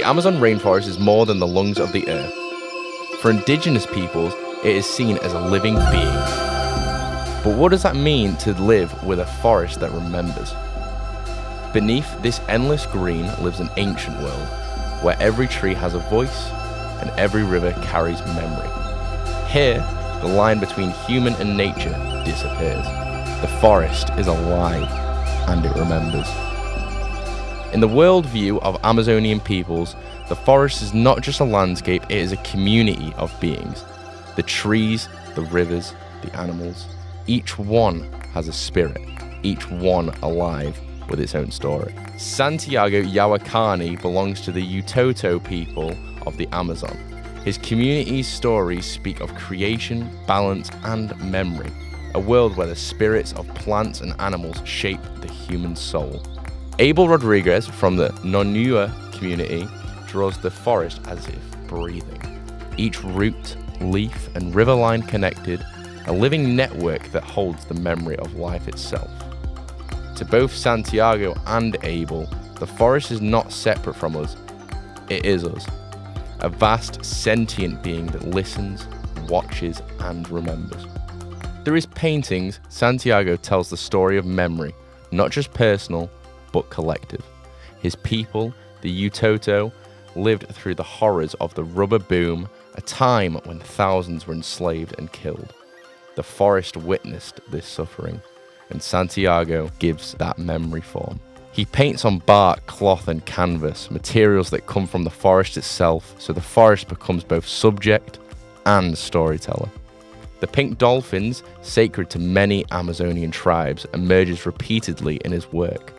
Amazon rainforest is more than the lungs of the earth. For indigenous peoples, it is seen as a living being. But what does that mean to live with a forest that remembers? Beneath this endless green lives an ancient world, where every tree has a voice and every river carries memory. Here, the line between human and nature disappears. The forest is alive and it remembers. In the worldview of Amazonian peoples, the forest is not just a landscape, it is a community of beings. The trees, the rivers, the animals, each one has a spirit, each one alive with its own story. Santiago Yawakani belongs to the Utoto people of the Amazon. His community's stories speak of creation, balance, and memory, a world where the spirits of plants and animals shape the human soul. Abel Rodriguez from the Nonua community draws the forest as if breathing. Each root, leaf, and river line connected, a living network that holds the memory of life itself. To both Santiago and Abel, the forest is not separate from us, it is us. A vast, sentient being that listens, watches, and remembers. Through his paintings, Santiago tells the story of memory, not just personal, but collective. His people, the Utoto, lived through the horrors of the rubber boom, a time when thousands were enslaved and killed. The forest witnessed this suffering, and Santiago gives that memory form. He paints on bark, cloth, and canvas, materials that come from the forest itself, so the forest becomes both subject and storyteller. The pink dolphins, sacred to many Amazonian tribes, emerges repeatedly in his work.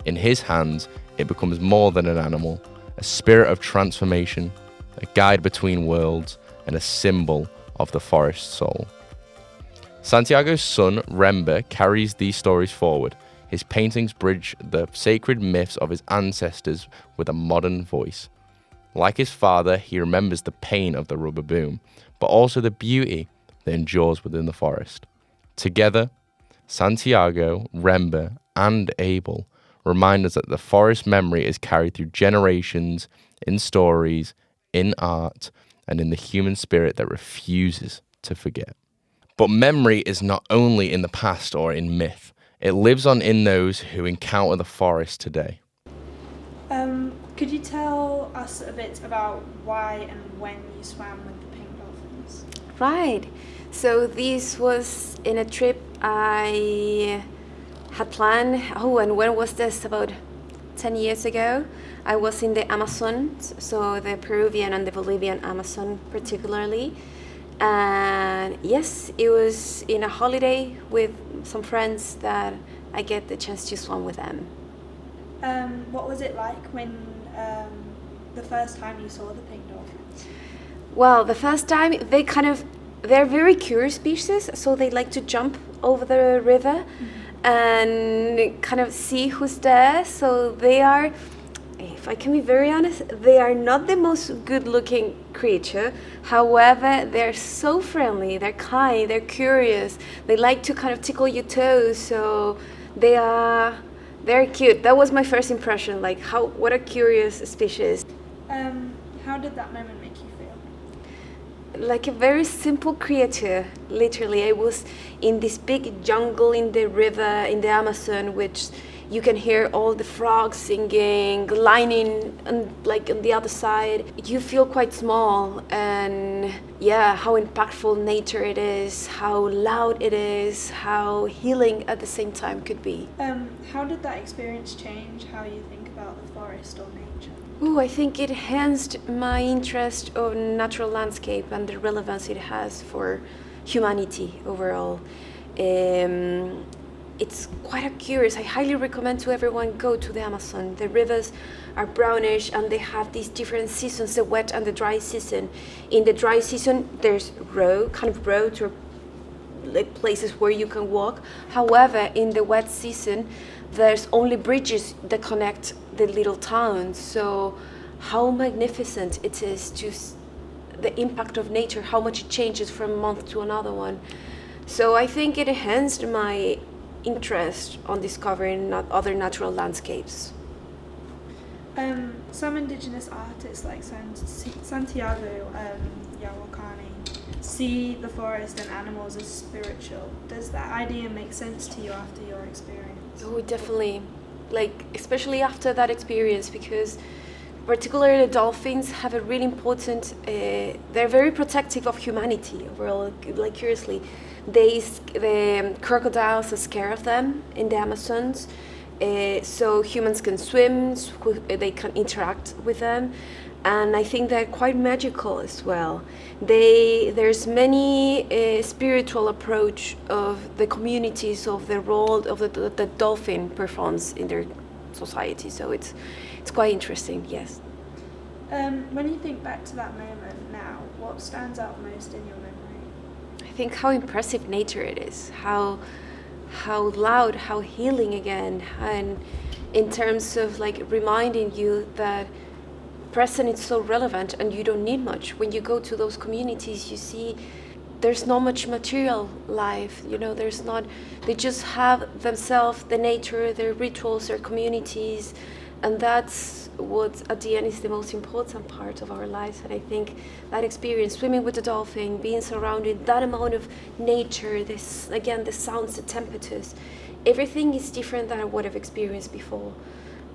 In his hands, it becomes more than an animal, a spirit of transformation, a guide between worlds, and a symbol of the forest's soul. Santiago's son, Remba, carries these stories forward. His paintings bridge the sacred myths of his ancestors with a modern voice. Like his father, he remembers the pain of the rubber boom, but also the beauty that endures within the forest. Together, Santiago, Remba, and Abel remind us that the forest memory is carried through generations, in stories, in art, and in the human spirit that refuses to forget. But memory is not only in the past or in myth. It lives on in those who encounter the forest today. Could you tell us a bit about why and when you swam with the pink dolphins? Right. So this was in a trip I had planned. And when was this? About 10 years ago. I was in the Amazon, so the Peruvian and the Bolivian Amazon particularly. And yes, it was in a holiday with some friends that I get the chance to swim with them. What was it like when the first time you saw the pink dolphins? Well, the first time they're very curious species, so they like to jump over the river and kind of see who's there. So they are, if I can be very honest, they are not the most good-looking creature. However, they're so friendly, they're kind, they're curious. They like to kind of tickle your toes, so they're cute. That was my first impression, like what a curious species. How did that moment make you feel? Like a very simple creature, literally. I was in this big jungle in the river, in the Amazon, which you can hear all the frogs singing, lining, and like on the other side. You feel quite small, and yeah, how impactful nature it is, how loud it is, how healing at the same time could be. How did that experience change how you think about the forest or nature? I think it enhanced my interest in natural landscape and the relevance it has for humanity overall. It's quite curious. I highly recommend to everyone go to the Amazon. The rivers are brownish and they have these different seasons, the wet and the dry season. In the dry season, there's roads or like places where you can walk. However, in the wet season, there's only bridges that connect the little towns. So how magnificent it is to the impact of nature, how much it changes from a month to another one. So I think it enhanced my interest on discovering other natural landscapes. Some indigenous artists like Santiago Yawakani see the forest and animals as spiritual. Does that idea make sense to you after your experience? Oh, definitely. Like, especially after that experience, because particularly the dolphins have a really important, they're very protective of humanity overall. Like, curiously, the crocodiles are scared of them in the Amazons. So humans can swim, they can interact with them, and I think they're quite magical as well. There's many spiritual approach of the communities of the role of the dolphin performs in their society. So it's quite interesting. Yes. When you think back to that moment now, what stands out most in your memory? I think how impressive nature it is, how loud, how healing again, and in terms of like reminding you that present is so relevant and you don't need much. When you go to those communities, you see there's not much material life, there's not, they just have themselves, the nature, their rituals, their communities, and that's what at the end is the most important part of our lives. And I think that experience, swimming with the dolphin, being surrounded that amount of nature, this again, the sounds, the temperatures, everything is different than what I've experienced before.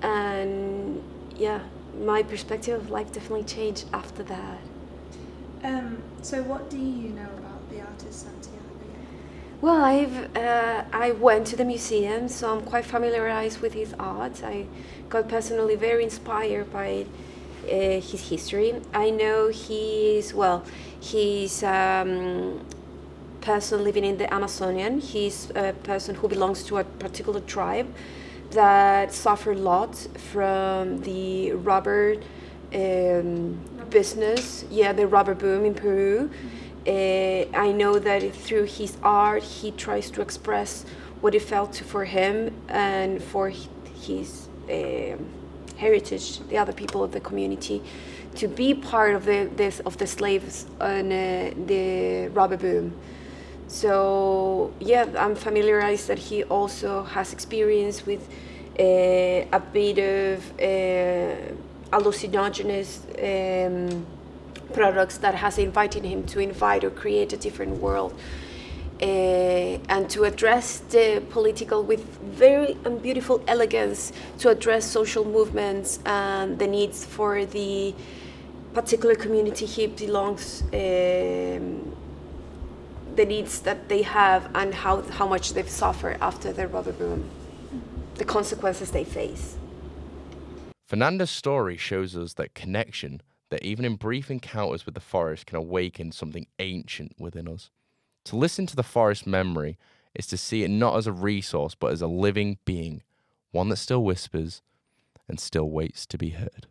And yeah, my perspective of life definitely changed after that. So what do you know about the artist Santiago? Well, I went to the museum, so I'm quite familiarized with his art. I got personally very inspired by his history. I know he's person living in the Amazonian. He's a person who belongs to a particular tribe that suffered a lot from the rubber business, the rubber boom in Peru. I know that through his art, he tries to express what it felt for him and for his heritage, the other people of the community, to be part of the slaves and the rubber boom. So yeah, I'm familiarized that he also has experience with a bit of hallucinogenous products that has invited him to invite or create a different world, and to address the political with very beautiful elegance, to address social movements and the needs for the particular community he belongs, the needs that they have and how much they've suffered after the rubber boom, the consequences they face. Fernanda's story shows us that connection, that even in brief encounters with the forest, can awaken something ancient within us. To listen to the forest memory is to see it not as a resource, but as a living being, one that still whispers and still waits to be heard.